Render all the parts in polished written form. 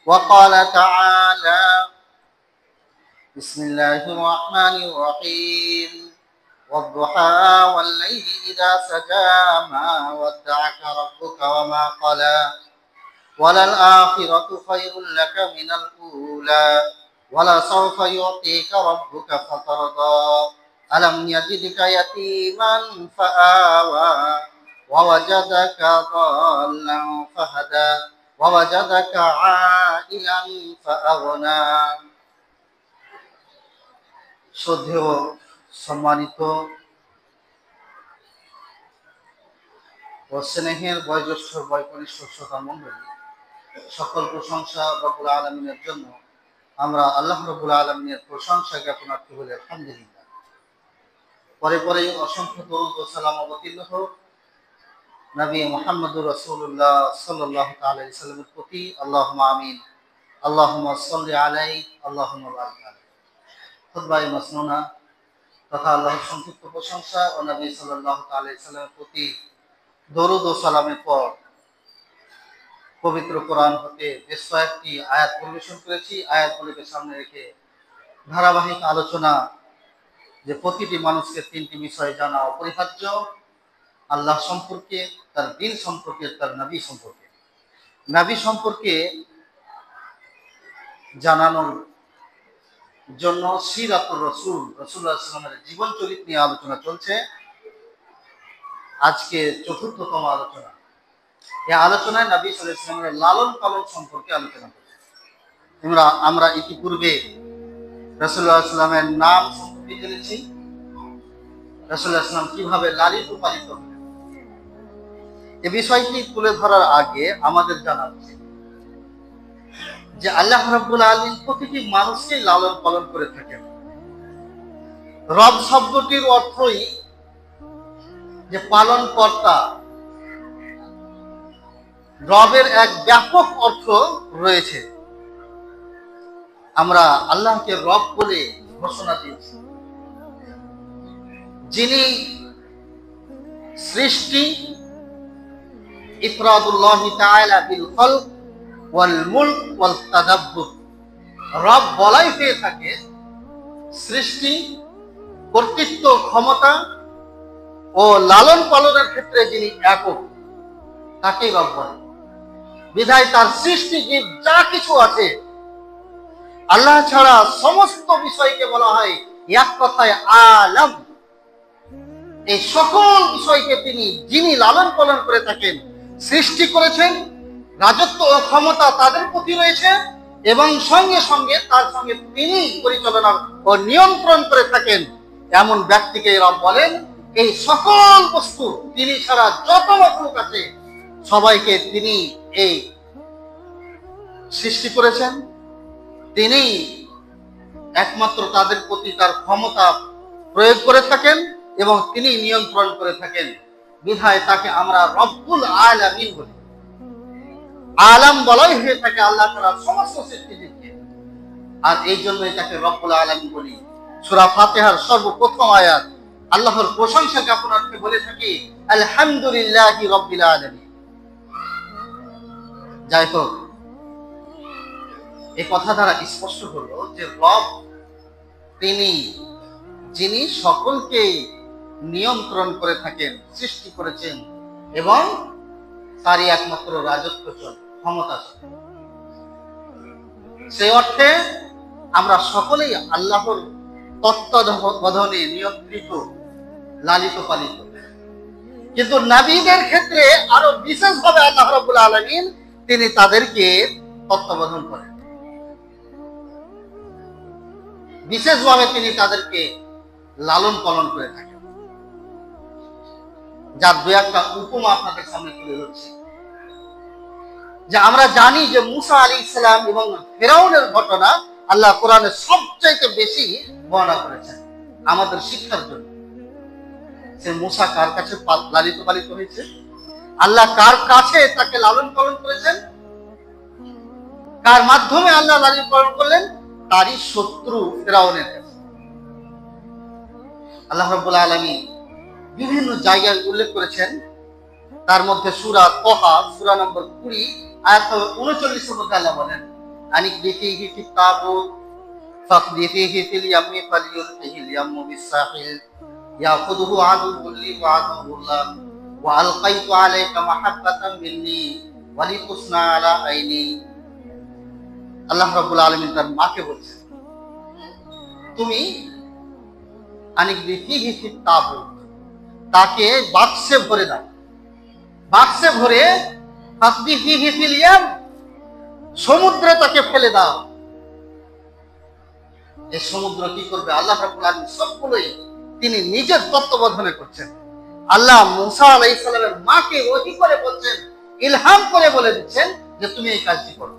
وقال تعالى: بسم الله الرحمن الرحيم والضحى والليل إذا سجى ما ودعك ربك وما قلى وللآخرة خير لك من الأولى ولسوف يعطيك ربك فترضى ألم يجدك يتيما فآوى ووجدك ضالا فهدى ووجدك عائلا فأغنى। শ্রদ্ধেয় সম্মানিত ও স্নেহের বয়োজ্যেষ্ঠ বয়কনিষ্ঠ শ্রোতা মণ্ডলী, সকল প্রশংসা রব্বুল আলামিনের জন্য। আমরা আল্লাহ রব্বুল আলামিনের প্রশংসা জ্ঞাপনার্থী বলে আলহামদুলিল্লাহ। পরে পরে অসংখ্য দরুদ ও সালাম অবতীর্ণ হোক নবী মুহাম্মদুর রাসূলুল্লাহ সাল্লাল্লাহু তাআলা আলাইহি সাল্লামের প্রতি। আল্লাহুম্মা আমিন। আল্লাহুম্মা সাল্লি আলাইহি আল্লাহুম্মা বারিক আলাইহি। খুতবায়ে মাসনুনা তথা আল্লাহর সংক্ষিপ্ত প্রশংসা ও নবী সাল্লাল্লাহু তাআলা আলাইহি সাল্লামের প্রতি দরুদ ও সালামের পর পবিত্র কোরআন হতে বেশ কয়েকটি আয়াত পরিবেশন করেছি। আয়াতগুলিকে সামনে রেখে ধারাবাহিক আলোচনা যে প্রতিটি মানুষকে তিনটি বিষয় জানা অপরিহার্য: আল্লাহ সম্পর্কে, তার দ্বীন সম্পর্কে, তার নবী সম্পর্কে। নবী সম্পর্কে জানানোর জন্য সিরাতুর রাসূল রাসূলুল্লাহ সাল্লাল্লাহু আলাইহি ওয়াসাল্লামের জীবন চরিত্র নিয়ে আলোচনা চলছে। আজকে চতুর্থতম আলোচনা। এই আলোচনায় নবী সাল্লাল্লাহু আলাইহি ওয়াসাল্লামের লালন পালন সম্পর্কে আলোচনা করব। আমরা ইতিপূর্বে রাসূলুল্লাহ সাল্লাল্লাহু আলাইহি ওয়াসাল্লামের নাম সম্পর্কে জেনেছি, রাসূলুল্লাহ সাল্লাল্লাহু আলাইহি ওয়াসাল্লাম কিভাবে লালিত পালিত হলেন। এই বিষয়টি তুলে ধরার আগে আমাদের জানা উচিত যে আল্লাহ রাব্বুল আলামিন প্রতিটি মানুষকে লালন পালন করে থাকেন। রব শব্দটির অর্থই যে পালন কর্তা। রবের এক ব্যাপক অর্থ রয়েছে। আমরা আল্লাহকে রব বলে ঘোষণা দিয়েছি, যিনি সৃষ্টি, ইফরাদুল্লাহি তাআলা বিল খালক ওয়াল মুলক ওয়াল তাদাব্বুর। রব বলাই হয়ে থাকে সৃষ্টি, কর্তৃত্ব, ক্ষমতা ও লালন পালনের ক্ষেত্রে যিনি একক, তাকেই রব বলে। বিধায় তার সৃষ্টি জীব যা কিছু আছে, আল্লাহ ছাড়া সমস্ত বিষয়কে বলা হয় এক কথায় আলম। এই সকল বিষয়কে যিনি লালন পালন করে থাকেন, সৃষ্টি করেছেন, রাজত্ব ও ক্ষমতা তাদের প্রতি রয়েছে, এবং সঙ্গে সঙ্গে তার সঙ্গে তিনি পরিচালনা ও নিয়ন্ত্রণ করে থাকেন, এমন ব্যক্তিকে রব বলেন। এই সকল বস্তু তিনি ছাড়া যত মাখলুক আছে সবাইকে তিনি এই সৃষ্টি করেছেন। তিনি একমাত্র তাদের প্রতি তার ক্ষমতা প্রয়োগ করে থাকেন এবং তিনি নিয়ন্ত্রণ করে থাকেন। বিধায় তাকে আমরা রব্বুল আলামিন বলি। আলাম বলাই হয়ে থাকে আল্লাহ তাআলা সমস্ত সৃষ্টিজীবকে, আর এই জন্যই তাকে রব্বুল আলামিন বলি। সূরা ফাতিহার সর্বপ্রথম আয়াত আল্লাহর প্রশংসা জ্ঞাপনার্থে বলে থাকি আলহামদুলিল্লাহি রাব্বিল আলামিন। যাই হোক, এই কথা দ্বারা স্পষ্ট হলো যে রব তিনি, যিনি সকলকে নিয়ন্ত্রণ করে থাকেন, সৃষ্টি করেছেন এবং তারই একমাত্র রাজত্ব চলে, ক্ষমতা চলে। সেই অর্থে আমরা সকলেই আল্লাহর তত্ত্বাবধানে নিয়ন্ত্রিত, লালিত পালিত। কিন্তু নবীদের ক্ষেত্রে আরো বিশেষভাবে আল্লাহ রাব্বুল আলামিন তিনি তাদেরকে তত্ত্বাবধান করেন, বিশেষভাবে তিনি তাদেরকে লালন পালন করে থাকেন। যার দু একটা উপমা আপনাদের সামনে তুলে ধরছি। যে আমরা জানি যে মুসা আলাইহিস সালাম এবং ফেরাউনের ঘটনা আল্লাহ কোরআনে সবচাইতে বেশি বর্ণনা করেছেন আমাদের শিক্ষার জন্য। সে মুসা কার কাছে লালিত পালিত হয়েছে, আল্লাহ কার কাছে তাকে লালন পালন করেছেন, কার মাধ্যমে আল্লাহ লালন পালন করলেন, তারই শত্রু ফেরাউনের কাছে। আল্লাহ রাব্বুল আলামিন বিভিন্ন জায়গায় উল্লেখ করেছেন। তার মধ্যে সূরা তাহা সূরা নম্বর 20 আয়াত 39 মধ্যে আল্লাহ বলেন আনিকদি ফীহি ফিত তাবুত ফাকদি ফীহি ফিল ইয়ামি ফালিয়ুলকিহিল ইয়াম্মু বিস-সাহিল ইয়াখুযুহু আদুউ্বুন লি ওয়া আদুউ্বুল্লাহ ওয়া আলকাইতু আলাইকা মাহাব্বাতাম মিন্নি ওয়া লিতুসনা আলা আইনি। আল্লাহ রাব্বুল আলামিন তার মাকে বলছেন, তুমি আনিকদি ফীহি ফিত তাবুত, তাকে বাক্সে ভরে দাও, বাক্সে ভরে ফাকদি ফীহি ফিল ইয়াম, সমুদ্রে তাকে ফেলে দাও। এই সমুদ্র কি করবে? আল্লাহ রাব্বুল আলামিন সবগুলোই তিনি নিজের তত্ত্বাবধানে করছেন। আল্লাহ মুসা আলাইহিস সালামের মাকে ওহী করে বলছেন, ইলহাম করে বলে দিচ্ছেন যে তুমি এই কাজটি করো।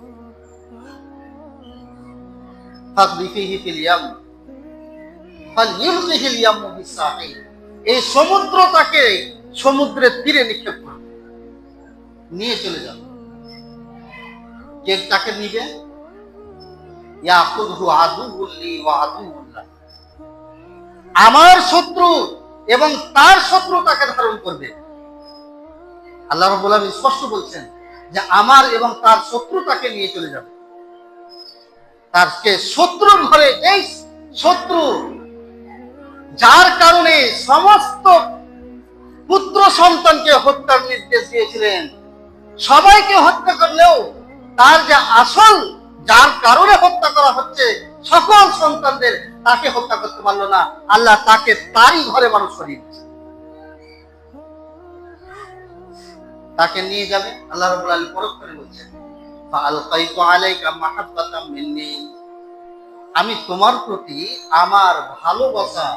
ফাকদি ফীহি ফিল ইয়াম ফালিয়ুলকিহিল ইয়াম্মু বিস-সাহিল, এই সমুদ্র তাকে সমুদ্রের তীরে নিক্ষেপ করবে, নিয়ে চলে যাবে। কে তাকে নিবে? ইয়াখুযুহু আদুউ্বুন লি ওয়া আদুউ্বুল্লাহ, আমার শত্রু এবং তার শত্রু তাকে ধারণ করবে। আল্লাহ রাব্বুল আলামিন স্পষ্ট বলছেন যে আমার এবং তার শত্রু তাকে নিয়ে চলে যাবে। তারকে শত্রুর ঘরে, এই শত্রু যার কারণে সমস্ত পুত্র সন্তানকে হত্যার নির্দেশ দিয়েছিলেন, সবাইকে হত্যা করলেও তার যে আসল যার কারণে হত্যা করা হচ্ছে সকল সন্তানদের, তাকে হত্যা করতে পারলো না, আল্লাহ তাকে তারই ঘরে মানুষ করিয়ে দিয়েছে। তাকে নিয়ে যাবে। আল্লাহ রাব্বুল আলামিন পরক্ষণে বলছেন, ফাআলকাইতু আলাইকা মাহাব্বাতাম মিন্নি, আমি তোমার প্রতি আমার ভালোবাসা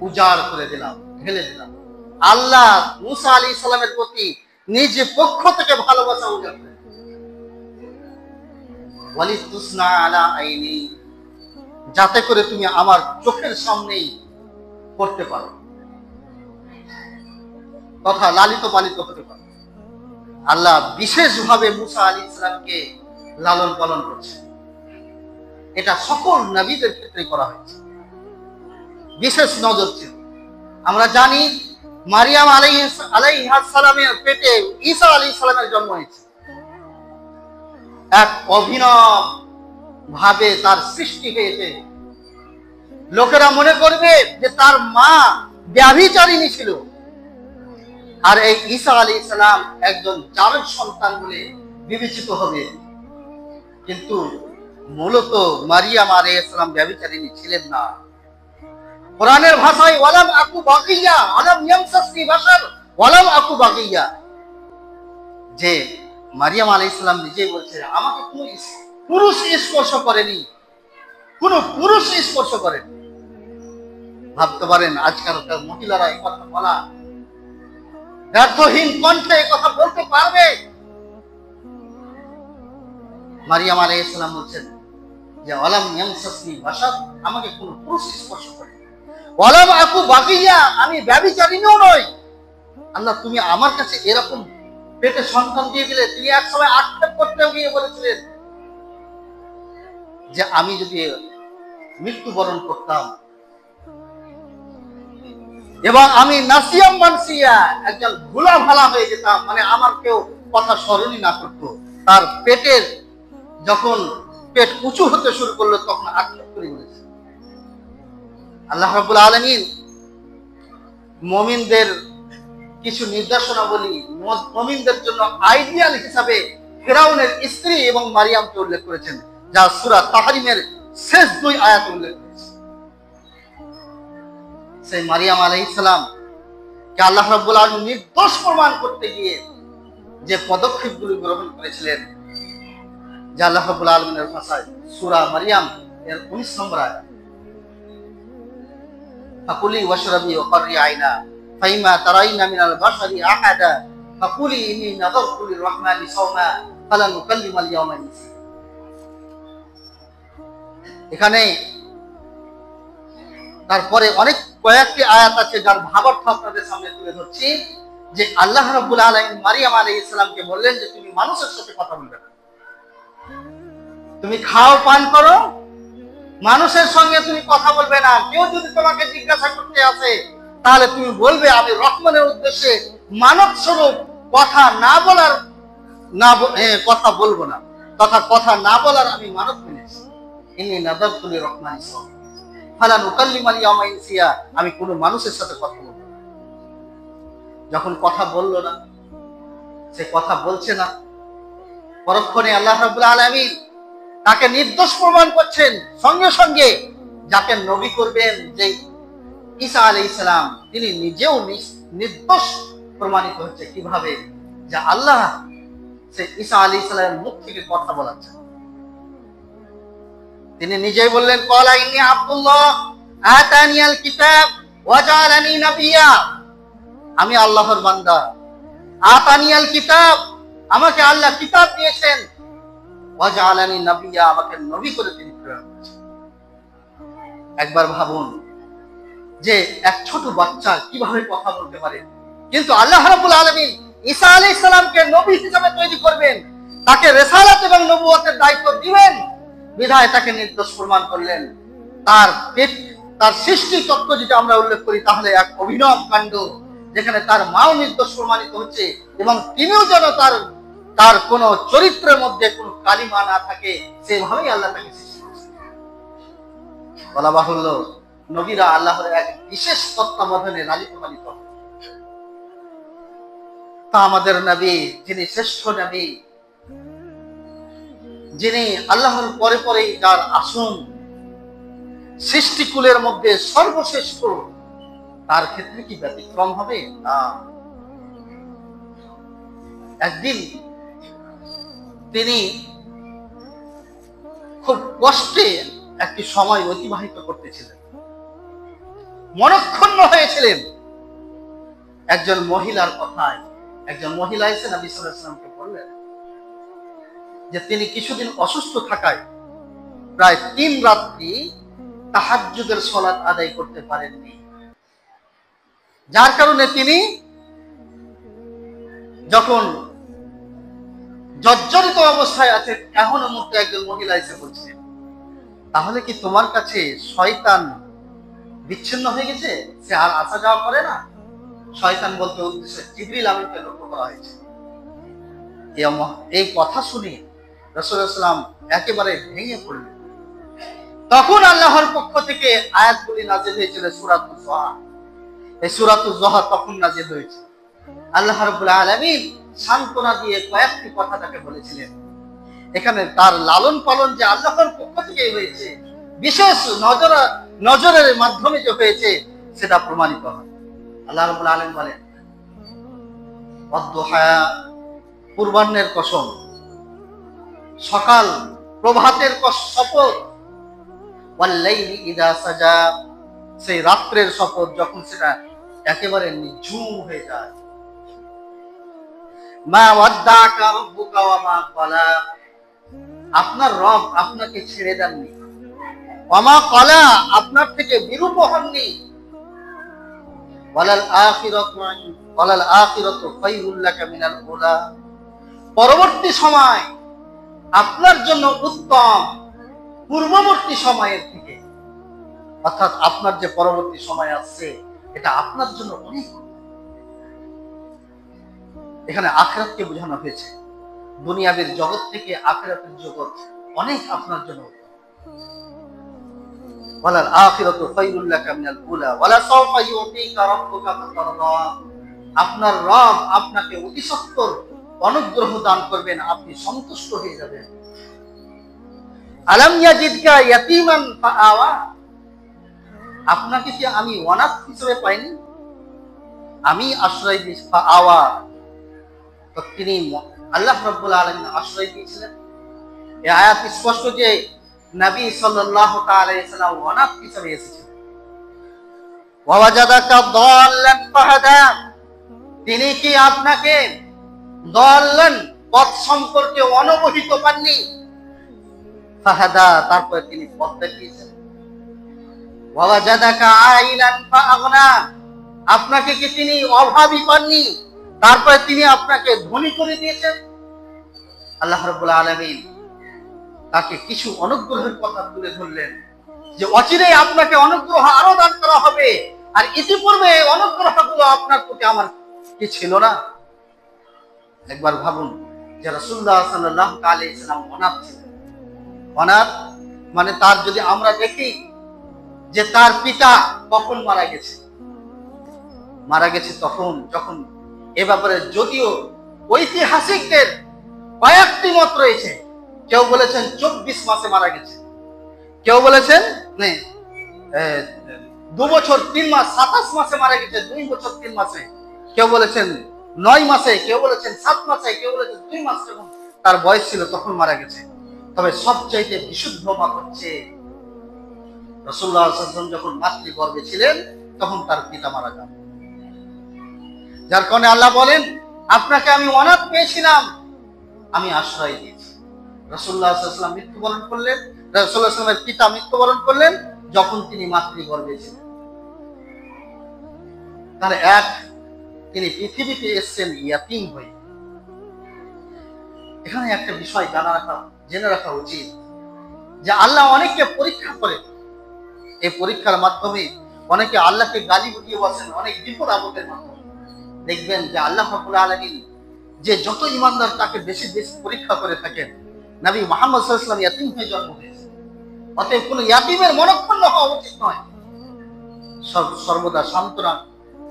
উজাড় করে দিলাম, ঢেলে দিলাম। আল্লাহ মুসা আলাইহিস সালামের প্রতি নিজ পক্ষ থেকে ভালোবাসা উজাড় করে, ওয়ালিতুসনা আলা আইনি, যাতে করে তুমি আমার চোখের সামনেই করতে পারো, তথা লালিত পালিত হতে পারো। আল্লাহ বিশেষভাবে মুসা আলাইহিস সালামকে লালন পালন করছে। এটা সকল নবীদের ক্ষেত্রে করা হয়েছে, বিশেষ নজর ছিল। আমরা জানি মারিয়াম আলাইহিস সালামের পেটে ঈসা আলাইহিস সালামের জন্ম হয়েছে। এক অভিনব ভাবে তার সৃষ্টি হয়েছে। লোকেরা মনে করবে যে তার মা ব্যভিচারিণী ছিল, আর এই ঈসা আলাইহিস সালাম একজন জারজ সন্তান বলে বিবেচিত হবে। কিন্তু মূলত মারিয়াম আলাইহিস সালাম ব্যভিচারিণী ছিলেন না। কোরআনের ভাষায় ওয়ালাম আকু বাগিয়া, আলাম ইয়ামসাসনি বাশার ওয়ালাম আকু বাগিয়া, যে মারিয়াম আলাইহিস সালাম নিজেই বলছেন, আমাকে কোনো পুরুষ স্পর্শ করেনি, কোনো পুরুষ স্পর্শ করেনি। ভাবতে পারেন আজকালকার মহিলারা এই কথা বলা, ব্যর্থহীন কণ্ঠে এই কথা বলতে পারবে? মারিয়াম আলাইহিস সালাম বলছেন যে ওয়ালাম ইয়ামসাসনি বাশার, আমাকে কোনো পুরুষ স্পর্শ করেনি, ওয়ালাম আকু বাগিয়া, আমি ব্যভিচারিণীও নই। আল্লাহ তুমি আমার কাছে এরকম পেটে সন্তান দিয়ে দিলে। তিনি এক সময় আক্ষেপ করতে গিয়ে বলেছিলেন যে আমি যদি মৃত্যুবরণ করতাম এবং আমি নাসিয়াম মানসিয়া, একজন ভোলা ভালা হয়ে যেতাম, মানে আমার কেউ কথা স্মরণই না করতো, তার পেটের যখন পেট উঁচু হতে শুরু করলো তখন আক্ষেপ করে বলেছে। আল্লাহ রাব্বুল আলামিন মুমিনদের কিছু নির্দেশনা বলি, মুমিনদের জন্য আইডিয়াল হিসাবে ফিরাউনের স্ত্রী এবং মারিয়ামকে উল্লেখ করেছেন, যা সূরা তাহরিমের শেষ 2 আয়াতে উল্লেখ করেছে। সেই মারিয়াম আলাইহিস সালাম কে আল্লাহ রাব্বুল আলামিন নির্দোষ প্রমাণ করতে গিয়ে যে পদক্ষেপগুলি গ্রহণ করেছিলেন, যা আল্লাহ রাব্বুল আলামিনের ভাষায় সূরা মারিয়াম এর 19 নম্বর আয়াত, ফাকুলি ওয়াশরাবি ওয়াকরি আইনা ফাইমা তারাইনা মিনাল বাশারি আহাদা ফাকুলি ইন্নী নাযারতু লিররহমানি সাওমা ফালান উকাল্লিমাল ইয়াওমা ইনসিয়া। এখানে তারপরে অনেক কয়েকটি আয়াত আছে যার ভাবার্থ আপনাদের সামনে তুলে ধরছি। যে আল্লাহ রাব্বুল আলামিন মারিয়াম আলাইহিস সালামকে বললেন যে তুমি মানুষের সাথে কথা বলবে না, তুমি খাও পান করো, মানুষের সঙ্গে তুমি কথা বলবে না। কেউ যদি তোমাকে জিজ্ঞাসা করতে আসে তাহলে তুমি বলবে আমি রহমানের উদ্দেশ্যে মানব স্বরূপ কথা না বলার কথা বলবো না, তথা কথা না বলার আমি মানত মেনেছি। ইন্নী নাযারতু লির-রাহমানি সাওমা ফালা নুকাল্লিমাল ইয়াওমা ইনসিয়া, আমি কোনো মানুষের সাথে কথা বলবো না। যখন কথা বললো না, সে কথা বলছে না, পরক্ষণে আল্লাহ রাব্বুল আলামিন তাকে নির্দোষ প্রমাণ করছেন। সঙ্গে সঙ্গে যাকে নবী করবেন, যে ঈসা আলাইহিস সালাম, তিনি নিজেও নির্দোষ প্রমাণিত হচ্ছে। কিভাবে? যে আল্লাহ সে ঈসা আলাইহিস সালামের মুখ থেকে কথা বলাচ্ছেন। তিনি নিজেই বললেন, ক্বালা ইন্নী আব্দুল্লাহ আতানিয়াল কিতাব ওয়া জাআলানি নাবিয়্যা, আমি আল্লাহর বান্দা। আতানিয়াল কিতাব, আমাকে আল্লাহ কিতাব দিয়েছেন। ওয়া জাআলানি নাবিয়্যা, আমাকে নবী করে তিনি প্রেরণ করেছেন। একবার ভাবুন যে এক ছোট বাচ্চা কিভাবে কথা বলতে পারে, কিন্তু আল্লাহ রাব্বুল আলামিন ঈসা আলাইহিস সালামকে নবী হিসেবে তৈরি করবেন, তাকে রিসালাত এবং নবুয়তের দায়িত্ব দিবেন, বিধায় তাকে নির্দোষ প্রমাণ করলেন। তার সৃষ্টি তত্ত্ব যদি আমরা উল্লেখ করি, তাহলে এক অভিনব কাণ্ড, যেখানে তার মাও নির্দোষ প্রমাণিত হচ্ছে এবং তিনিও যেন তার কোন চরিত্রের মধ্যে কোন কালিমা না থাকে, সেভাবেই আল্লাহ তাকে সৃষ্টি করেছেন। বলা বাহুল্য, নবীরা আল্লাহর এক বিশেষ তত্ত্বাবধানে লালিত পালিত। তা আমাদের নবী, যিনি শ্রেষ্ঠ নবী, যিনি আল্লাহর পরে পরেই যার আসন, সৃষ্টিকুলের মধ্যে সর্বশ্রেষ্ঠ, তার ক্ষেত্রে কি ব্যতিক্রম হবে? না। একদিন তিনি খুব কষ্টে একটি সময় অতিবাহিত করতেছিলেন, মনক্ষুণ্ণ হয়েছিলেন। একজন মহিলার কথায় একজন মহিলা এসে নবী সাল্লাল্লাহু আলাইহি ওয়াসাল্লামকে বললেন যে তিনি কিছুদিন অসুস্থ থাকায় প্রায় 3 রাত্রি তাহাজ্জুদের সালাত আদায় করতে পারেননি, যার কারণে তিনি যখন জর্জরিত অবস্থায় আছে, এমন মুহূর্তে একজন মহিলা এসে বলছে, তাহলে কি তোমার কাছে শয়তান বিচ্ছিন্ন হয়ে গেছে, সে আর আসা যাওয়া করে না? শয়তান বলতে উদ্দেশ্যে জিবরিল আমিনকে লক্ষ্য করা হয়েছে। এই কথা শুনে রাসূলুল্লাহ সাল্লাল্লাহু আলাইহি ওয়াসাল্লাম একেবারে ভেঙে পড়লেন। তখন আল্লাহর পক্ষ থেকে আয়াতগুলি নাযিল হয়েছিল, সূরাতুজ যুহা। এই সূরাতুজ যুহা তখন নাযিল হয়েছে। আল্লাহ রাব্বুল আলামিন সান্ত্বনা দিয়ে কয়েকটি কথা তাকে বলেছিলেন। এখানে তার লালন পালন যে আল্লাহর পক্ষ থেকে হয়েছে, বিশেষ নজরের মাধ্যমে যে হয়েছে, সেটা প্রমাণিত হয়। আল্লাহ রাব্বুল আলামিন বলেন, ওয়াদ-দুহা, পূর্বাহ্নের কসম, সকাল প্রভাতের শপথ, ওয়াল-লাইলি ইযা সাজা, সেই রাত্রের শপথ যখন সেটা একেবারে নিঝুম হয়ে যায়। মা ওয়াদ্দাকা রাব্বুকা ওয়া মা ক্বালা, আপনার রব আপনাকে ছেড়ে দেননি। ওয়া মা ক্বালা, আপনার থেকে বিরূপ হননি। ওয়ালাল আখিরাতু খায়রুল লাকা মিনাল উলা, পরবর্তী সময় আপনার জন্য উত্তম পূর্ববর্তী সময়ের থেকে। অর্থাৎ আপনার যে পরবর্তী সময় আসছে, এটা আপনার জন্য অনেক। এখানে আখিরাতকে বোঝানো হয়েছে। দুনিয়াবের জগৎ থেকে আখিরাতের জগৎ অনেক আপনার জন্য উত্তম। ওয়ালাল আখিরাতু খায়রুল লাকা মিনাল উলা ওয়ালা সাওফা ইউতিকা রাব্বুকা ফাতারদা, আপনার রব আপনাকে অতি সত্বর অনুগ্রহ দান করবেন, আপনি সন্তুষ্ট হয়ে যাবেন। আলাম ইয়াজিদকা ইয়াতীমান ফাআওয়া, আপনাকে কি আমি অনাথ হিসেবে পাইনি? আমি আশ্রয় দিয়েছি। ফাআওয়া, তো তিনি আল্লাহ রাব্বুল আলামিন আশ্রয় দিয়েছিলেন। এই আয়াত স্পষ্ট যে নবী সাল্লাল্লাহু তাআলা আলাইহি ওয়াসাল্লাম অনাথ হিসেবে এসেছেন। ওয়া ওয়াজাদাকা দাল্লান ফাহাদা, তিনি কি আপনাকে দাল্লান, পথ সম্পর্কে অনবহিত পাননি? ফাহাদা, তারপরে তিনি পথ দেখিয়েছেন। ওয়া ওয়াজাদাকা আইলান ফাআগনা, আপনাকে কি তিনি অভাবী পাননি? তারপরে তিনি আপনাকে ধনী করে দিয়েছেন। আল্লাহ রাব্বুল আলামিন তাকে কিছু অনুগ্রহের কথা তুলে ধরলেন, যে অচিরেই আপনাকে অনুগ্রহ আরো দান করা হবে, আর ইতিপূর্বে অনুগ্রহগুলো আপনার প্রতি আমার কি ছিল না? একবার ভাবুন যে রাসূলুল্লাহ সাল্লাল্লাহু আলাইহি ওয়াসাল্লাম অনাথ ছিলেন। অনাথ মানে তার যদি আমরা দেখি যে তার পিতা কখন মারা গেছে তখন, যখন এ ব্যাপারে যদিও ঐতিহাসিকদের কয়েকটি মত রয়েছে। কেউ বলেছেন 24 মাসে মারা গেছে, কেউ বলেছেন 2 বছর 3 মাস 27 মাসে মারা গেছে, 2 বছর 3 মাসে, কেউ বলেছেন 9 মাসে, কেউ বলেছেন 7 মাসে, কেউ বলেছেন 2 মাস যখন তার বয়স ছিল তখন মারা গেছে। তবে সবচাইতে বিশুদ্ধ মত হচ্ছে রাসূলুল্লাহ সাল্লাল্লাহু আলাইহি ওয়াসাল্লাম যখন মাতৃগর্ভে ছিলেন তখন তার পিতা মারা যান। যার কারণে আল্লাহ বলেন, আপনাকে আমি অনাথ পেয়েছিলাম, আমি আশ্রয় দিয়েছি। রাসূলুল্লাহ সাল্লাল্লাহু আলাইহি ওয়াসাল্লাম মৃত্যুবরণ করলেন, রাসূলুল্লাহ সাল্লাল্লাহু আলাইহি ওয়াসাল্লামের পিতা মৃত্যুবরণ করলেন যখন তিনি মাতৃগর্ভে ছিলেন। তাহলে তিনি পৃথিবীতে এসেছেন ইয়াতীম হয়ে। এখানে একটা বিষয় জেনে রাখা উচিত যে আল্লাহ অনেককে পরীক্ষা করে। এই পরীক্ষার মাধ্যমে অনেকে আল্লাহকে গালি বুঝিয়ে বসেন, অনেক বিপদ আপদের মাধ্যমে। দেখবেন যে আল্লাহ রাব্বুল আলামিন যে যত ইমানদার তাকে বেশি বেশি পরীক্ষা করে থাকেন। নবী মুহাম্মদ সাল্লাল্লাহু আলাইহি ওয়াসাল্লাম ইয়াতীম হয়ে জন্ম হয়েছে, অতএব কোনো ইয়াতীমের মনক্ষুণ্ণ হওয়া উচিত নয়। সর্বদা সান্ত্বনা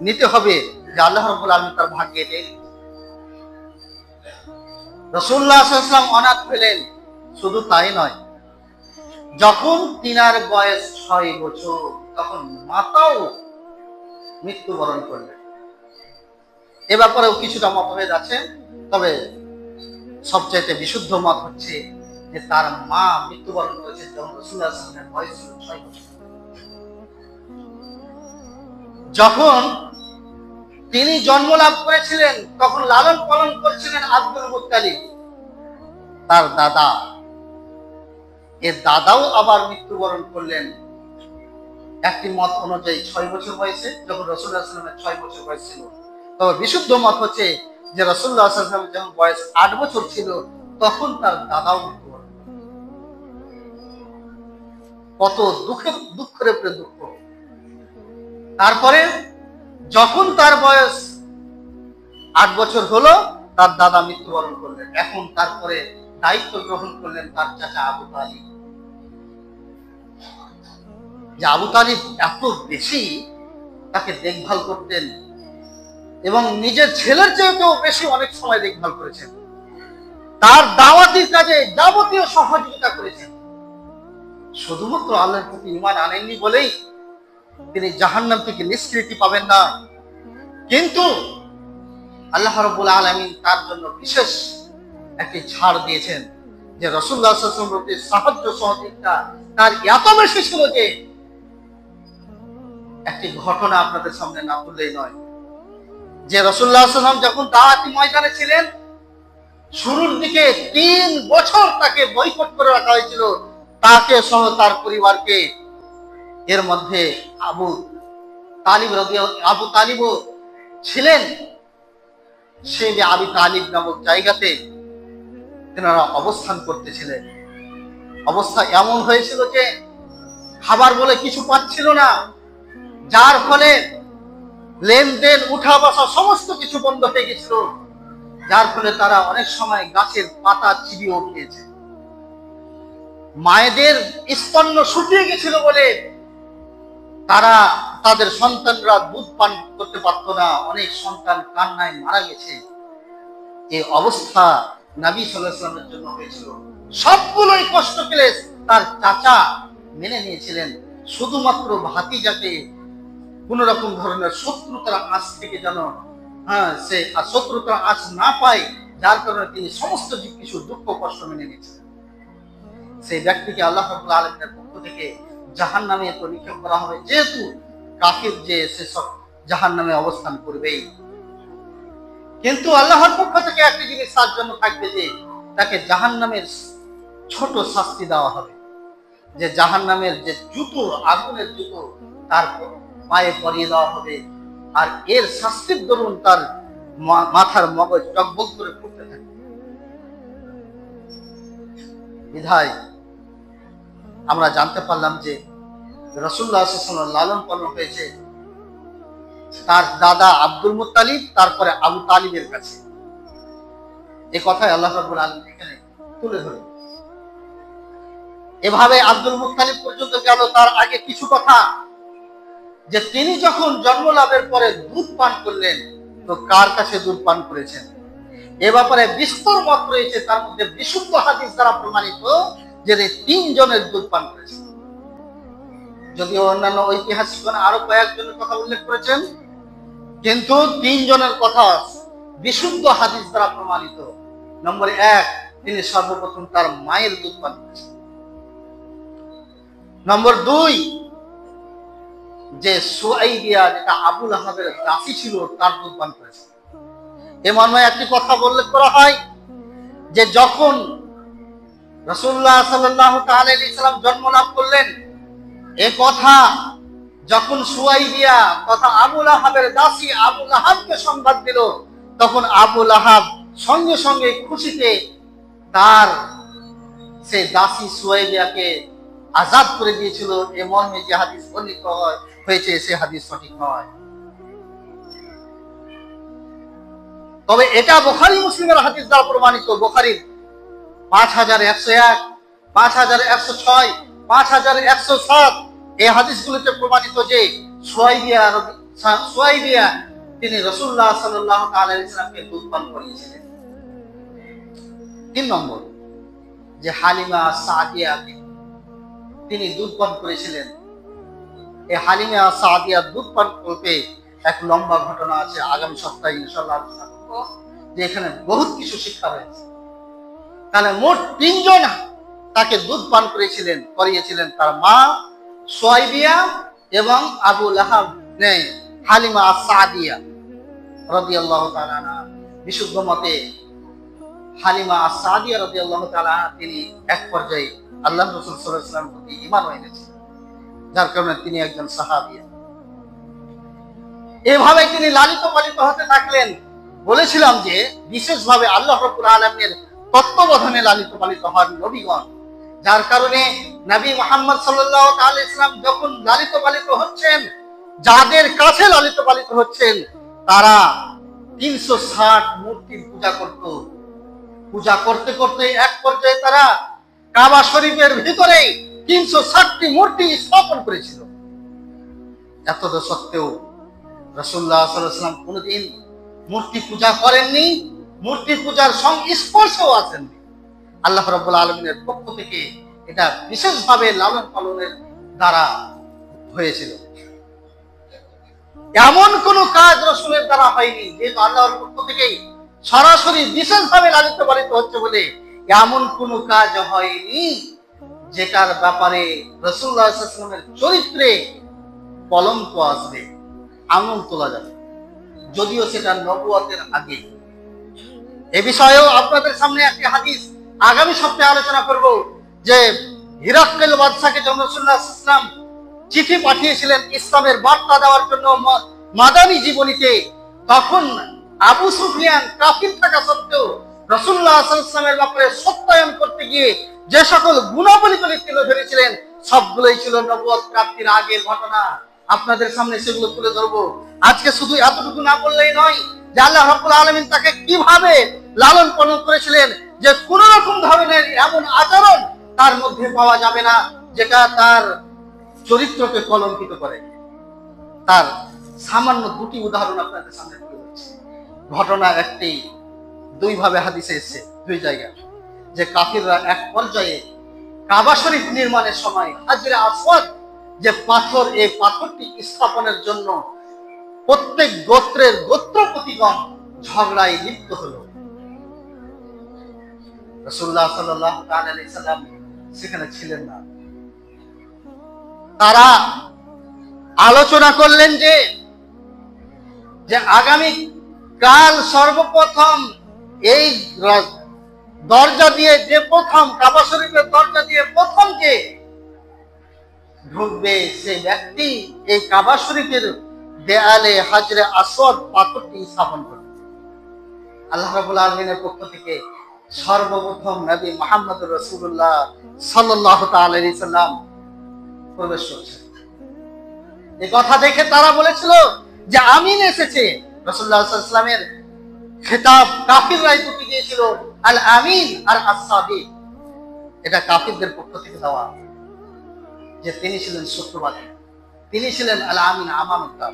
নিতে হবে যে আল্লাহ রাব্বুল আলামিন তার ভাগ্যে দেন। রাসূলুল্লাহ সাল্লাল্লাহু আলাইহি ওয়াসাল্লাম অনাথ হলেন, শুধু তাই নয়, যখন তিনার বয়স 6 বছর তখন মাতাও মৃত্যুবরণ করলেন। এ ব্যাপারেও কিছুটা মতভেদ আছে, তবে সবচাইতে বিশুদ্ধ মত হচ্ছে যে তার মা মৃত্যুবরণ করেছেন যখন রাসূলুল্লাহ সাল্লাল্লাহু আলাইহি ওয়াসাল্লামের বয়স ছিল 6 বছর। যখন তিনি জন্ম লাভ করেছিলেন তখন লালন পালন করেছিলেন আব্দুল মুত্তালিব, তার দাদা। এর দাদাও আবার মৃত্যুবরণ করলেন একটি মত অনুযায়ী 6 বছর বয়সে, যখন রাসূলুল্লাহ সাল্লাল্লাহু আলাইহি ওয়াসাল্লামের 6 বছর বয়স ছিল। তবে বিশুদ্ধ মত হচ্ছে যে রাসূলুল্লাহ সাল্লাল্লাহু আলাইহি ওয়াসাল্লামের যখন বয়স 8 বছর ছিল তখন তার দাদাও মৃত্যুবরণ করলেন। কত দুঃখের উপরে দুঃখ। তারপরে যখন তার বয়স 8 বছর হলো তার দাদা মৃত্যুবরণ করলেন। এখন তারপরে দায়িত্ব গ্রহণ করলেন তার চাচা আবু তালিব। যে আবু তালিব এত বেশি তাকে দেখভাল করতেন এবং নিজের ছেলের চেয়েও বেশি অনেক সময় দেখভাল করেছেন, তার দাওয়াতির কাজে যাবতীয় সহযোগিতা করেছেন। শুধুমাত্র আল্লাহর প্রতি ঈমান আনেননি বলেই তিনি জাহান্নাম থেকে নিষ্কৃতি পাবেন না, কিন্তু আল্লাহ রাব্বুল আলামিন তার জন্য বিশেষ একটি ছাড় দিয়েছেন যে রাসূলুল্লাহ সাল্লাল্লাহু আলাইহি ওয়াসাল্লামের প্রতি সাহায্য সহযোগিতা তার এত বেশি ছিল যে একটি ঘটনা আপনাদের সামনে না তুললেই নয়। যে রাসূলুল্লাহ সাল্লাল্লাহু আলাইহি ওয়াসাল্লাম যখন দাওয়াতি ময়দানে ছিলেন, শুরুর দিকে 3 বছর তাকে বয়কট করে রাখা হয়েছিল, তাকে সহ তার পরিবারকে। এর মধ্যে আবু তালিবও ছিলেন। সেই যে আবু তালিব নামক জায়গাতে তেনারা অবস্থান করতেছিলেন। অবস্থা এমন হয়েছিল যে খাবার বলে কিছু পাচ্ছিল না, যার ফলে লেনদেন উঠা বসা সমস্ত কিছু বন্ধ হয়ে গেছিল, যার ফলে তারা অনেক সময় গাছের পাতা চিবিয়ে উঠিয়েছে। মায়েদের স্তন্য শুকিয়ে গেছিল বলে তাদের সন্তানরা দুধ পান করতে পারত না, অনেক সন্তান কান্নায় মারা গেছে। এই অবস্থা নবী সাল্লাল্লাহু আলাইহি ওয়াসাল্লামের জন্য হয়েছিল। সবগুলোই কষ্ট ক্লেশ তার চাচা মেনে নিয়েছিলেন, শুধুমাত্র ভাতিজাকে কোন রকম ধরনের শত্রুতার আঁচ থেকে যেন সে শত্রুতার আঁচ না পায়, যার কারণে তিনি সমস্ত কিছু দুঃখ কষ্ট মেনে নিয়েছিলেন। সেই ব্যক্তিকে আল্লাহ রাব্বুল আলামিনের পক্ষ থেকে জাহান্নামে নিক্ষেপ করা হবে, যেহেতু কাফির যে সেসব জাহান্নামে অবস্থান করবেই। কিন্তু আল্লাহর পক্ষ থেকে একটি জিনিস তার জন্য থাকবে যে তাকে জাহান্নামের ছোট শাস্তি দেওয়া হবে, যে জাহান্নামের যে জুতো, আগুনের জুতো তার পায়ে পরিয়ে দেওয়া হবে, আর এর শাস্তির দরুন তার মাথার মগজ টকবক করে ফুটতে থাকে। বিধায় আমরা জানতে পারলাম যে রাসূলুল্লাহ সাল্লাল্লাহু আলাইহি ওয়াসাল্লাম লালন পালন হয়েছে তার দাদা আব্দুল মুত্তালিব, তারপরে আবু তালিবের কাছে। এই কথাই আল্লাহ রাব্বুল আলামিন এখানে তুলে ধরে। এভাবে আব্দুল মুত্তালিব পর্যন্ত গেল। তার আগে কিছু কথা, যে তিনি যখন জন্ম লাভের পরে দুধ পান করলেন, তো কার কাছে দুধ পান করেছেন এ ব্যাপারে বিস্তর মত রয়েছে। তার মধ্যে বিশুদ্ধ হাদিস দ্বারা প্রমাণিত যে 3 জনের দুধ পান করেছেন। যদিও অন্যান্য ঐতিহাসিকগণ আরো কয়েকজনের কথা উল্লেখ করেছেন, কিন্তু 3 জনের কথা বিশুদ্ধ হাদিস দ্বারা প্রমাণিত। নম্বর 1, তিনি সর্বপ্রথম তার মায়ের দুধ পান করেছেন। নম্বর 2, যে সুআইবিয়া, যেটা আবু লাহাবের দাসী ছিল, তার দুধ পান করেছে। এ মর্মে একটি কথা উল্লেখ করা হয় যে যখন রাসূলুল্লাহ সাল্লাল্লাহু তাআলা আলাইহি সাল্লাম জন্ম লাভ করলেন, এ কথা যখন সুআইবিয়া তথা আবু লাহাবের দাসী আবু লাহাবকে সংবাদ দিল, তখন আবু লাহাব সঙ্গে সঙ্গে খুশিতে তার সে দাসী সুআইবিয়াকে আজাদ করে দিয়েছিল। এ মর্মে যে হাদিস বর্ণিত হয়েছে সে হাদিস সঠিক নয়। তবে এটা বুখারী মুসলিমের হাদিস দ্বারা প্রমাণিত। বুখারীর 5101, 5106, 5107 এই হাদিসগুলোতে প্রমাণিত যে সুআইবিয়া তিনি রাসূলুল্লাহ সাল্লাল্লাহু আলাইহি ওয়াসাল্লামকে দুধ পান করিয়েছিলেন। 3 নম্বর, যে হালিমা সাদিয়া তিনি দুধ পান করেছিলেন। এই হালিমা সাদিয়া দুধ পান করতে এক লম্বা ঘটনা আছে। আগামী সপ্তাহে ইনশাআল্লাহ আলোচনা করব, যে এখানে বহুত কিছু শিক্ষা রয়েছে। তাহলে মোট 3 জন তাকে দুধ পান করিয়েছিলেন, তার মা সুআইবিয়া এবং আবু লাহাব হালিমা সাদিয়া রাদিয়াল্লাহু তাআলা আনহা। বিশুদ্ধ মতে হালিমা সাদিয়া রাদিয়াল্লাহু তাআলা তিনি এক পর্যায়ে আল্লাহ রাসূল সাল্লাল্লাহু আলাইহি ওয়াসাল্লামের প্রতি ঈমান এনেছেন, যার কারণে তিনি একজন সাহাবিয়া। এভাবে তিনি লালিত পালিত হতে থাকলেন। বলেছিলাম যে বিশেষভাবে আল্লাহ রাব্বুল আলামিনের তত্ত্বাবধানে লালিত পালিত হন নবীগণ, যার কারণে নবী মুহাম্মদ সাল্লাল্লাহু আলাইহি ওয়াসাল্লাম যখন লালিত পালিত হচ্ছেন, যাদের কাছে লালিত পালিত হচ্ছেন, তারা 360 মূর্তির পূজা করত। পূজা করতে করতে এক পর্যায়ে তারা কাবা শরীফের ভিতরে 360টি মূর্তি স্থাপন করেছিল। এত সত্ত্বেও রাসূলুল্লাহ সাল্লাল্লাহু আলাইহি ওয়াসাল্লাম কোনদিন মূর্তি পূজা করেননি, মূর্তি পূজার সংস্পর্শেও আসেননি। আল্লাহ রাব্বুল আলামিনের পক্ষ থেকে এটা বিশেষভাবে লালন পালনের দ্বারা হয়েছিল। এমন কোন কাজ রাসূলের দ্বারা হয়নি, যেহেতু আল্লাহর পক্ষ থেকে সরাসরি বিশেষভাবে লালিত পালিত হচ্ছে বলে এমন কোন কাজ হয়নি যেটার ব্যাপারে রাসূলুল্লাহ সাল্লাল্লাহু আলাইহি ওয়াসাল্লামের চরিত্রে কলঙ্ক আসবে, আঙুল তোলা যাবে, যদিও সেটা নবুয়তের আগে। এ বিষয়েও আপনাদের সামনে একটি হাদিস আগামী সপ্তাহে আলোচনা করব, যে হিরাক্কেল বাদশাকে যখন রাসূলুল্লাহ সাল্লাল্লাহু আলাইহি ওয়াসাল্লাম চিঠি পাঠিয়েছিলেন ইসলামের বার্তা দেওয়ার জন্য মাদানী জীবনীতে, তখন আবু সুফিয়ান কাফির থাকা সত্ত্বেও রাসূলুল্লাহ সাল্লাল্লাহু আলাইহি ওয়াসাল্লামের ব্যাপারে সত্যায়ন করতে গিয়ে যে সকল গুণাবলীগুলি তুলে ধরেছিলেন, সবগুলোই ছিল নবুয়ত প্রাপ্তির আগের ঘটনা। আপনাদের সামনে সেগুলো তুলে ধরবো। আজকে শুধু এতটুকু না বললেই নয়, যে আল্লাহ রাব্বুল আলামিন তাকে কিভাবে লালন পালন করেছিলেন, যে কোন রকম ধরনের এমন আচরণ তার মধ্যে পাওয়া যাবে না যেটা তার চরিত্রকে কলঙ্কিত করে। তার সামান্য 2টি উদাহরণ আপনাদের সামনে তুলে ধরছি। ঘটনা একটি 2 ভাবে হাদিসে এসেছে, 2 জায়গায়, যে কাফিররা এক পর্যায়ে কাবা শরীফ নির্মাণের সময় হাজরে আসওয়াদ যে পাথর, এই পাথরটি স্থাপনের জন্য প্রত্যেক গোত্রের গোত্রপতিগণ ঝগড়ায় লিপ্ত হলো। রাসূলুল্লাহ সাল্লাল্লাহু আলাইহি ওয়াসাল্লাম সেখানে ছিলেন না। তারা আলোচনা করলেন যে আগামী কাল সর্বপ্রথম এই দরজা দিয়ে যে প্রথম কাবা শরীফের দরজা দিয়ে প্রথম যে ঢুকবে, সেই ব্যক্তি এই কাবা শরীফের দেয়ালে হাজরে আসওয়াদ পাথরটি স্থাপন করবে। আল্লাহ রাব্বুল আলামিনের পক্ষ থেকে সর্বপ্রথম নবী মুহাম্মদুর রাসূলুল্লাহ সাল্লাল্লাহু তাআলা আলাইহি সাল্লাম প্রবেশ করেছেন। এই কথা দেখে তারা বলেছিল যে আমিন এসেছে। রাসূলুল্লাহ সাল্লাল্লাহু আলাইহি ওয়াসাল্লামের খেতাব কাফিররাই দুটি দিয়েছিল, আল আমিন আর আস-সাদিক। এটা কাফিরদের পক্ষ থেকে দেওয়া, যে তিনি ছিলেন সত্যবাদী, তিনি ছিলেন আল আমিন, আমানতদার।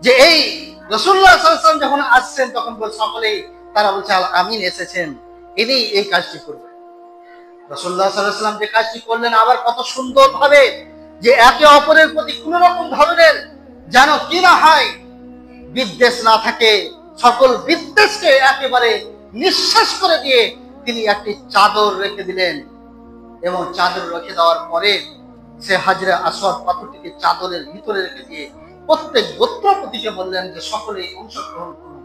যে এই রাসূলুল্লাহ সাল্লাল্লাহু আলাইহি ওয়াসাল্লাম যখন আসছেন তখন সকলেই তারা বলছে আল আমিন এসেছেন, ইনি এই কাজটি করবেন। রাসূলুল্লাহ সাল্লাল্লাহু আলাইহি ওয়াসাল্লাম যে কাজটি করলেন আবার কত সুন্দর ভাবে, যে একে অপরের প্রতি কোন রকম ধরনের যেন কি না হয়, বিদ্বেষ না থাকে, সকল বিদ্বেষকে একেবারে নিঃশেষ করে দিয়ে তিনি একটি চাদর রেখে দিলেন। এবং চাদর রেখে দেওয়ার পরে সে হাজরে আসওয়াদ পাথরটিকে চাদরের ভিতরে রেখে দিয়ে প্রত্যেক গোত্রপতিকে বললেন যে সকলেই অংশগ্রহণ করুন।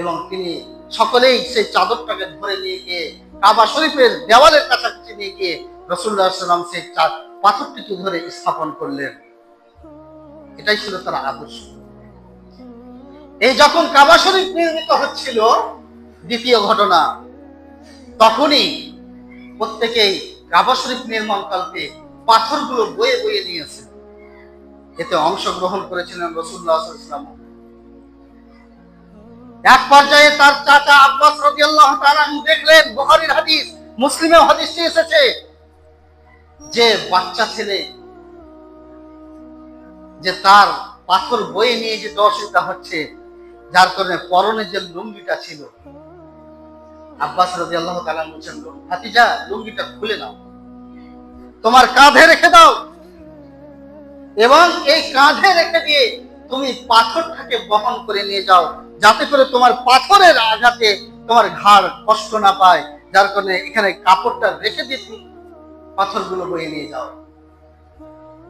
এবং তিনি সকলেই সেই চাদরটাকে ধরে নিয়ে গিয়ে কাবা শরীফের দেওয়ালের কাছাকাছি নিয়ে গিয়ে রাসূলুল্লাহ সাল্লাল্লাহু আলাইহি ওয়াসাল্লাম সেই পাথরটিকে ধরে স্থাপন করলেন। এটাই ছিল তার আদর্শ। এই যখন কাবা শরীফ নির্মিত হচ্ছিল, দ্বিতীয় ঘটনা, তখনই প্রত্যেকেই কাবা শরীফ নির্মাণকালকে পাথরগুলো বয়ে বয়ে নিয়েছে। এতে অংশগ্রহণ করেছিলেন রাসূলুল্লাহ সাল্লাল্লাহু আলাইহি ওয়াসাল্লাম। এক পর্যায়ে তার চাচা আব্বাস রাদিয়াল্লাহু তাআলা দেখলেন, বুখারীর হাদিস, মুসলিমেও হাদিসটি এসেছে, যে বাচ্চা ছেলে যে তার পাথর বয়ে নিয়ে যেতে অসুবিধা হচ্ছে, যার কারণে পরনে যে লুঙ্গিটা ছিল, আব্বাস রাদিয়াল্লাহু তাআলা বলছেন, ভাতিজা লুঙ্গিটা খুলে নাও, তোমার কাঁধে রেখে দাও, এবং এই কাঁধে রেখে দিয়ে তুমি পাথরটাকে বহন করে নিয়ে যাও, যাতে করে তোমার পাথরের আঘাতে তোমার ঘাড় কষ্ট না পায়, যার কারণে এখানে কাপড়টা রেখে দিয়ে তুমি পাথরগুলো বয়ে নিয়ে যাও।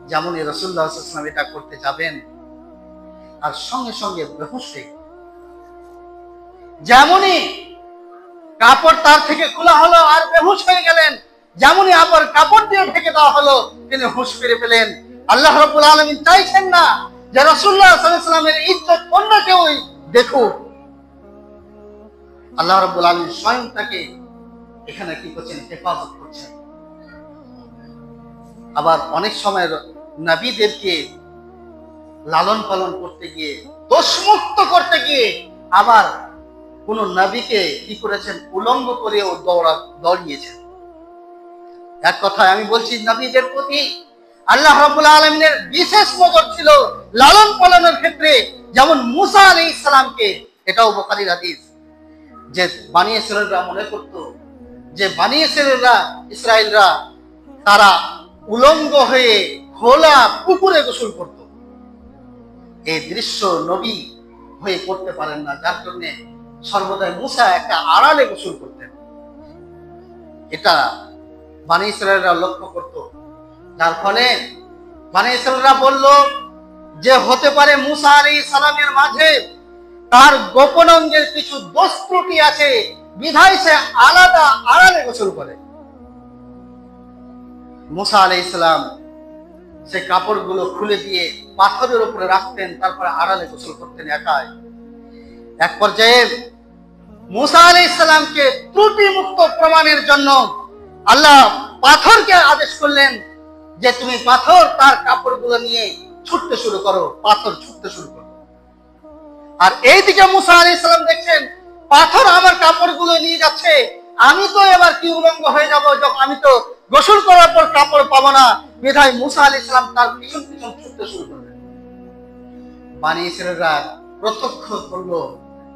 যেমনই রাসূলুল্লাহ সাল্লাল্লাহু আলাইহি ওয়াসাল্লাম এটা করতে যাবেন, আর সঙ্গে সঙ্গে বেহুশ হয়ে, যেমনই কাপড় তার থেকে খোলা হলো আর বেহুশ হয়ে গেলেন, যেমনই আবার কাপড় দিয়ে ঢেকে দেওয়া হলো, তিনি হুঁশ ফিরে পেলেন। আল্লাহ রাব্বুল আলামিন চাইছেন না যে রাসূলুল্লাহ সাল্লাল্লাহু আলাইহি ওয়াসাল্লামের ইজ্জত অন্য কেউ দেখুক। আল্লাহ রাব্বুল আলামিন স্বয়ং তাকে এখানে কি করছেন, হেফাজত করছেন। আবার অনেক সময় নবীদেরকে লালন পালন করতে গিয়ে, দোষমুক্ত করতে গিয়ে, আবার কোন নবীকে কি করেছেন, উলঙ্গ করেও দৌড়িয়েছেন। এক কথায় আমি বলছি, নবীদের প্রতি আল্লাহ রাব্বুল আলামিনের বিশেষ নজর ছিল লালন পালনের ক্ষেত্রে। যেমন মুসা আলাইহিস সালামকে, এটাও বুখারীর হাদিস, যে বনী ইসরাঈলরা মনে করত যে বনী ইসরাঈলরা তারা উলঙ্গ হয়ে খোলা পুকুরে গোসল করত। এই দৃশ্য নবী হয়ে করতে পারেন না, যার কারণে সর্বদাই মুসা একটা আড়ালে গোসল করতেন। এটা বনী ইসরাঈলরা লক্ষ্য করত, যার ফলে বনী ইসরাঈলরা বলল যে হতে পারে মুসা আলাইহিস সালামের মাঝে তার গোপন অঙ্গের কিছু দোষ ত্রুটি আছে, বিধায় সে আলাদা আড়ালে গোসল করে। মুসা আলাইহিস সালাম সে কাপড়গুলো খুলে দিয়ে পাথরের উপরে রাখতেন, তারপরে আড়ালে গোসল করতেন একাই। এক পর্যায়ে মুসা আলাইহিস সালামকে ত্রুটি মুক্ত প্রমাণের জন্য আল্লাহ পাথরকে আদেশ করলেন যে তুমি পাথর তার কাপড়গুলো নিয়ে ছুটতে শুরু করো, পাথর ছুটতে শুরু করো। আর এইদিকে মুসা আলাইহিস সালাম দেখছেন পাথর আমার কাপড়গুলো নিয়ে যাচ্ছে, আমি তো এবার কি উলঙ্গ হয়ে যাব, যখন আমি তো গোসল করার পর কাপড় পাবো না। বিধায় মুসা আলাইহিস সালাম তার পিছন পিছন ছুটতে শুরু করলেন। বনী ইসরাঈলরা প্রত্যক্ষ করলো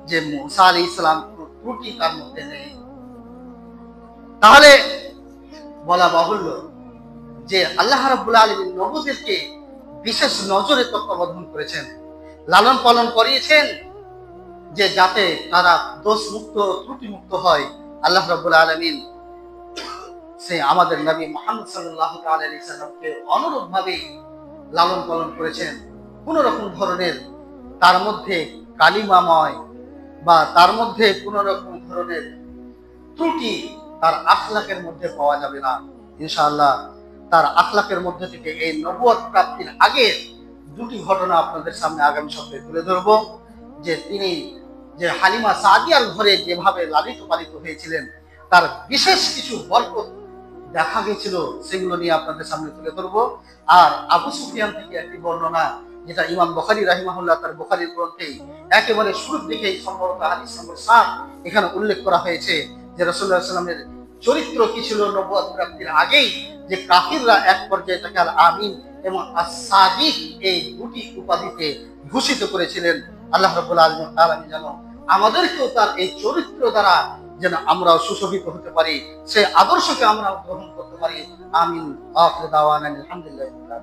যে মুসা আলাইহিস সালাম কোনো ত্রুটি তার মধ্যে নেই। তাহলে বলা বাহুল্য যে আল্লাহ রাব্বুল আলামিন নবীদেরকে বিশেষ নজরে তত্ত্বাবধান করেছেন, লালন পালন করিয়েছেন, যে যাতে তারা দোষ মুক্ত, ত্রুটি মুক্ত হয়। আল্লাহ রাব্বুল আলামিন সে আমাদের নবী মুহাম্মদ সাল্লাল্লাহু আলাইহি ওয়াসাল্লামকে অনুরূপ ভাবে লালন পালন করেছেন। কোন রকম ধরনের তার মধ্যে কালিমাময় বা তার মধ্যে কোন রকম ধরনের ত্রুটি তার আখলাকের মধ্যে পাওয়া যাবে না। ইনশাআল্লাহ তার আখলাকের মধ্যে থেকে এই নবুয়ত প্রাপ্তির আগে দুটি ঘটনা আপনাদের সামনে আগামী সপ্তাহে তুলে ধরব। যে তিনি যে হালিমা সাদিয়ার ঘরে যেভাবে লালিত পালিত হয়েছিলেন, তার বিশেষ কিছু বরকত দেখা গেছিল, সেগুলো নিয়ে আপনাদের সামনে তুলে ধরব। আর আবু সুফিয়ান থেকে একটি বর্ণনা যেটা ইমাম বুখারী রাহিমাহুল্লাহ তার বুখারীর গ্রন্থে একেবারে শুরুর দিকেই সম্ভবত হাদিস নম্বর 7 এখানে উল্লেখ করা হয়েছে যে রাসূলুল্লাহ সাল্লাল্লাহু আলাইহি ওয়াসাল্লামের চরিত্র কি ছিল নবুয়ত প্রাপ্তির আগেই, যে কাফিররা এক পর্যায়ে তাকে আল আমিন এবং as-সাদিক এই দুটি উপাধিতে ভূষিত করেছিলেন। আল্লাহ রাব্বুল আলামিন যেন আমাদেরকেও তার এই চরিত্র দ্বারা যেন আমরাও সুশোভিত হতে পারি, সেই আদর্শকে আমরা গ্রহণ করতে পারি। আমিন। আখির দাওয়ানা আলহামদুলিল্লাহ।